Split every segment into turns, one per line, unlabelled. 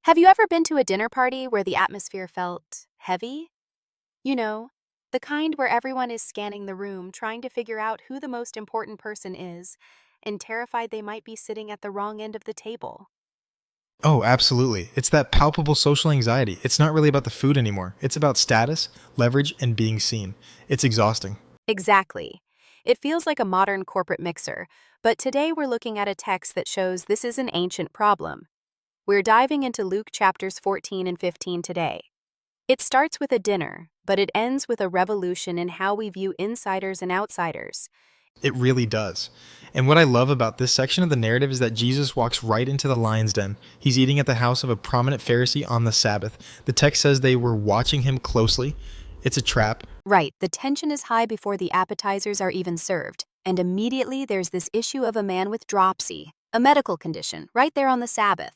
Have you ever been to a dinner party where the atmosphere felt heavy? You know, the kind where everyone is scanning the room trying to figure out who the most important person is and terrified they might be sitting at the wrong end of the table.
Oh, absolutely. It's that palpable social anxiety. It's not really about the food anymore. It's about status, leverage, and being seen. It's exhausting.
Exactly. It feels like a modern corporate mixer, but today we're looking at a text that shows this is an ancient problem. We're diving into Luke chapters 14 and 15 today. It starts with a dinner, but it ends with a revolution in how we view insiders and outsiders.
It really does. And what I love about this section of the narrative is that Jesus walks right into the lion's den. He's eating at the house of a prominent Pharisee on the Sabbath. The text says they were watching him closely. It's a trap.
Right, the tension is high before the appetizers are even served, and immediately there's this issue of a man with dropsy, a medical condition, right there on the Sabbath.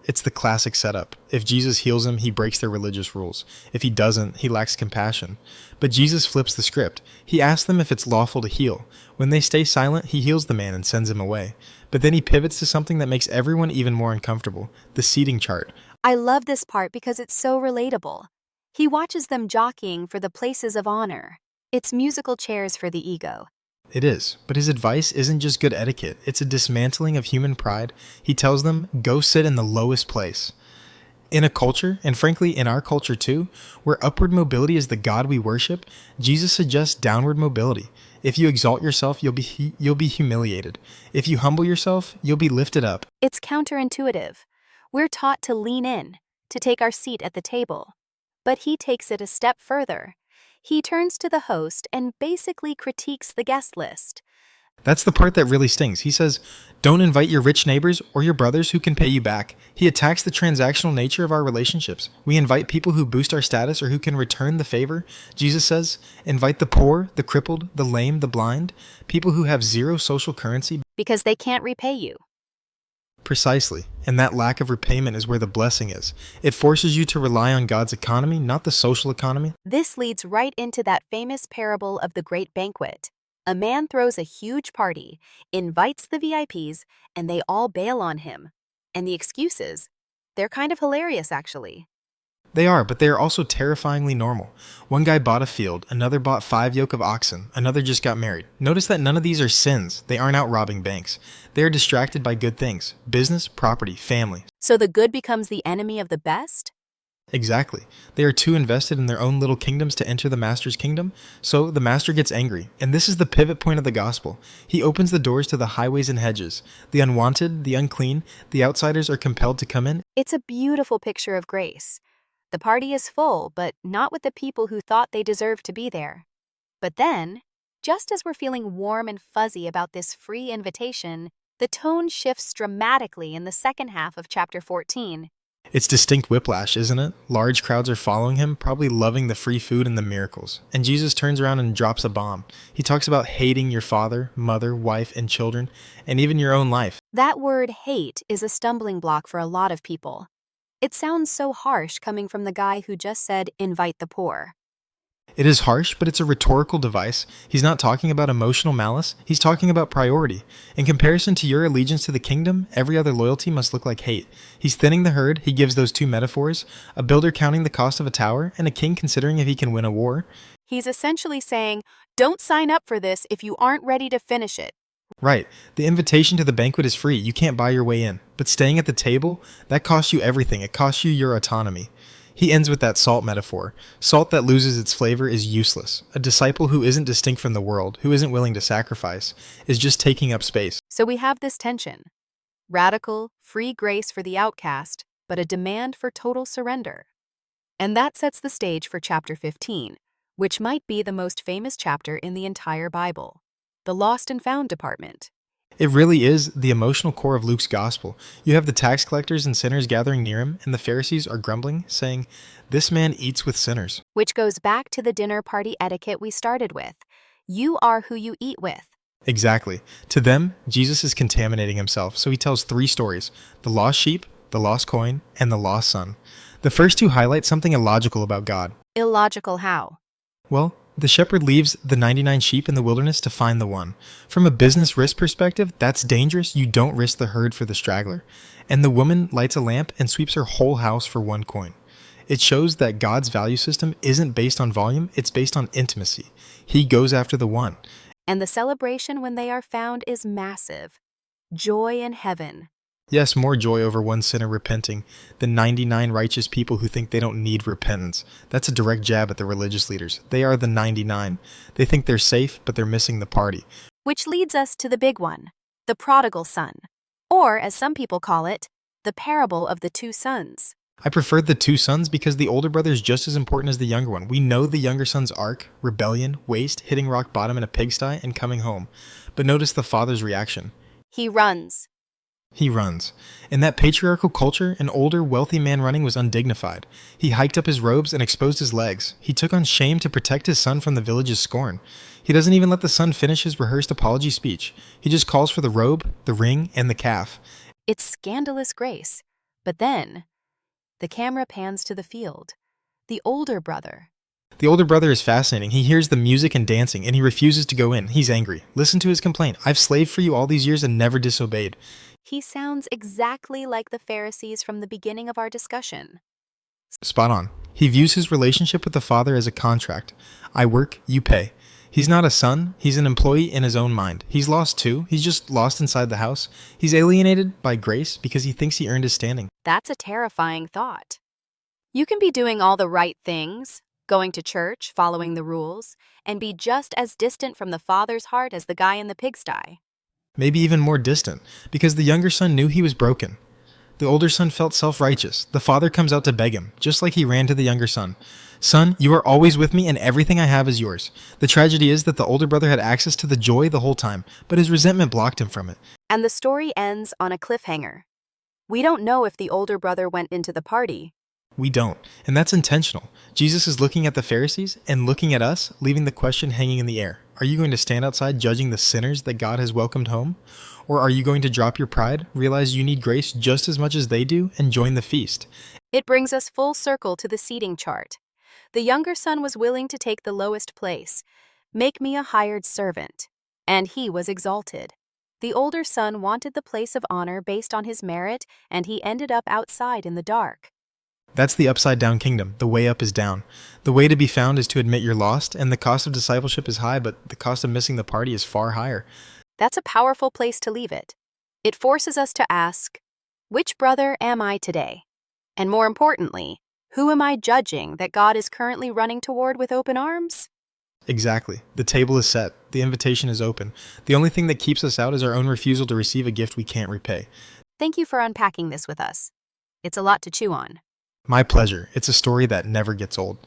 It's the classic setup. If Jesus heals him, he breaks their religious rules. If he doesn't, he lacks compassion. But Jesus flips the script. He asks them if it's lawful to heal. When they stay silent, he heals the man and sends him away. But then he pivots to something that makes everyone even more uncomfortable, the seating chart.
I love this part because it's so relatable. He watches them jockeying for the places of honor. It's musical chairs for the ego.
It is, but his advice isn't just good etiquette, it's a dismantling of human pride. He tells them, go sit in the lowest place. In a culture, and frankly in our culture too, where upward mobility is the God we worship, Jesus suggests downward mobility. If you exalt yourself, you'll be humiliated. If you humble yourself, you'll be lifted up.
It's counterintuitive. We're taught to lean in, to take our seat at the table. But he takes it a step further. He turns to the host and basically critiques the guest list.
That's the part that really stings. He says, don't invite your rich neighbors or your brothers who can pay you back. He attacks the transactional nature of our relationships. We invite people who boost our status or who can return the favor. Jesus says, invite the poor, the crippled, the lame, the blind, people who have zero social currency.
Because they can't repay you.
Precisely. And that lack of repayment is where the blessing is. It forces you to rely on God's economy, not the social economy.
This leads right into that famous parable of the great banquet. A man throws a huge party, invites the VIPs, and they all bail on him. And the excuses? They're kind of hilarious, actually.
They are, but they are also terrifyingly normal. One guy bought a field, another bought 5 yoke of oxen, another just got married. Notice that none of these are sins. They aren't out robbing banks. They are distracted by good things: business, property, family.
So the good becomes the enemy of the best?
Exactly. They are too invested in their own little kingdoms to enter the master's kingdom, so the master gets angry. And this is the pivot point of the gospel. He opens the doors to the highways and hedges. The unwanted, the unclean, the outsiders are compelled to come in.
It's a beautiful picture of grace. The party is full, but not with the people who thought they deserved to be there. But then, just as we're feeling warm and fuzzy about this free invitation, the tone shifts dramatically in the second half of chapter 14.
It's distinct whiplash, isn't it? Large crowds are following him, probably loving the free food and the miracles. And Jesus turns around and drops a bomb. He talks about hating your father, mother, wife, and children, and even your own life.
That word hate is a stumbling block for a lot of people. It sounds so harsh coming from the guy who just said, invite the poor.
It is harsh, but it's a rhetorical device. He's not talking about emotional malice. He's talking about priority. In comparison to your allegiance to the kingdom, every other loyalty must look like hate. He's thinning the herd. He gives those two metaphors: a builder counting the cost of a tower and a king considering if he can win a war.
He's essentially saying, don't sign up for this if you aren't ready to finish it.
Right. The invitation to the banquet is free. You can't buy your way in. But staying at the table, that costs you everything. It costs you your autonomy. He ends with that salt metaphor. Salt that loses its flavor is useless. A disciple who isn't distinct from the world, who isn't willing to sacrifice, is just taking up space.
So we have this tension. Radical, free grace for the outcast, but a demand for total surrender. And that sets the stage for chapter 15, which might be the most famous chapter in the entire Bible. The lost and found department.
It really is the emotional core of Luke's gospel. You have the tax collectors and sinners gathering near him, and the Pharisees are grumbling, saying, "This man eats with sinners."
Which goes back to the dinner party etiquette we started with. You are who you eat with.
Exactly. To them, Jesus is contaminating himself, so he tells 3 stories: the lost sheep, the lost coin, and the lost son. The first 2 highlight something illogical about God.
Illogical how?
Well, The shepherd leaves the 99 sheep in the wilderness to find the one. From a business risk perspective, that's dangerous. You don't risk the herd for the straggler. And the woman lights a lamp and sweeps her whole house for 1 coin. It shows that God's value system isn't based on volume, it's based on intimacy. He goes after the one.
And the celebration when they are found is massive. Joy in heaven.
Yes, more joy over one sinner repenting than 99 righteous people who think they don't need repentance. That's a direct jab at the religious leaders. They are the 99. They think they're safe, but they're missing the party.
Which leads us to the big one, the prodigal son. Or, as some people call it, the parable of the two sons.
I prefer the two sons because the older brother is just as important as the younger one. We know the younger son's arc, rebellion, waste, hitting rock bottom in a pigsty, and coming home. But notice the father's reaction.
He runs.
He runs. In that patriarchal culture, an older, wealthy man running was undignified. He hiked up his robes and exposed his legs. He took on shame to protect his son from the village's scorn. He doesn't even let the son finish his rehearsed apology speech. He just calls for the robe, the ring, and the calf.
It's scandalous grace. But then, the camera pans to the field. The older brother.
The older brother is fascinating. He hears the music and dancing, and he refuses to go in. He's angry. Listen to his complaint. I've slaved for you all these years and never disobeyed.
He sounds exactly like the Pharisees from the beginning of our discussion.
Spot on. He views his relationship with the father as a contract. I work, you pay. He's not a son, he's an employee in his own mind. He's lost too. He's just lost inside the house. He's alienated by grace because he thinks he earned his standing.
That's a terrifying thought. You can be doing all the right things, going to church, following the rules, and be just as distant from the father's heart as the guy in the pigsty.
Maybe even more distant, because the younger son knew he was broken. The older son felt self-righteous. The father comes out to beg him, just like he ran to the younger son. Son, you are always with me and everything I have is yours. The tragedy is that the older brother had access to the joy the whole time, but his resentment blocked him from it.
And the story ends on a cliffhanger. We don't know if the older brother went into the party.
We don't, and that's intentional. Jesus is looking at the Pharisees and looking at us, leaving the question hanging in the air. Are you going to stand outside judging the sinners that God has welcomed home? Or are you going to drop your pride, realize you need grace just as much as they do, and join the feast?
It brings us full circle to the seating chart. The younger son was willing to take the lowest place. Make me a hired servant. And he was exalted. The older son wanted the place of honor based on his merit, and he ended up outside in the dark.
That's the upside-down kingdom. The way up is down. The way to be found is to admit you're lost, and the cost of discipleship is high, but the cost of missing the party is far higher.
That's a powerful place to leave it. It forces us to ask, which brother am I today? And more importantly, who am I judging that God is currently running toward with open arms?
Exactly. The table is set. The invitation is open. The only thing that keeps us out is our own refusal to receive a gift we can't repay.
Thank you for unpacking this with us. It's a lot to chew on.
My pleasure. It's a story that never gets old.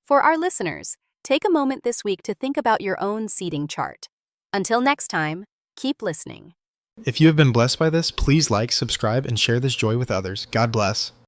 For our listeners, take a moment this week to think about your own seating chart. Until next time, keep listening.
If you have been blessed by this, please like, subscribe, and share this joy with others. God bless.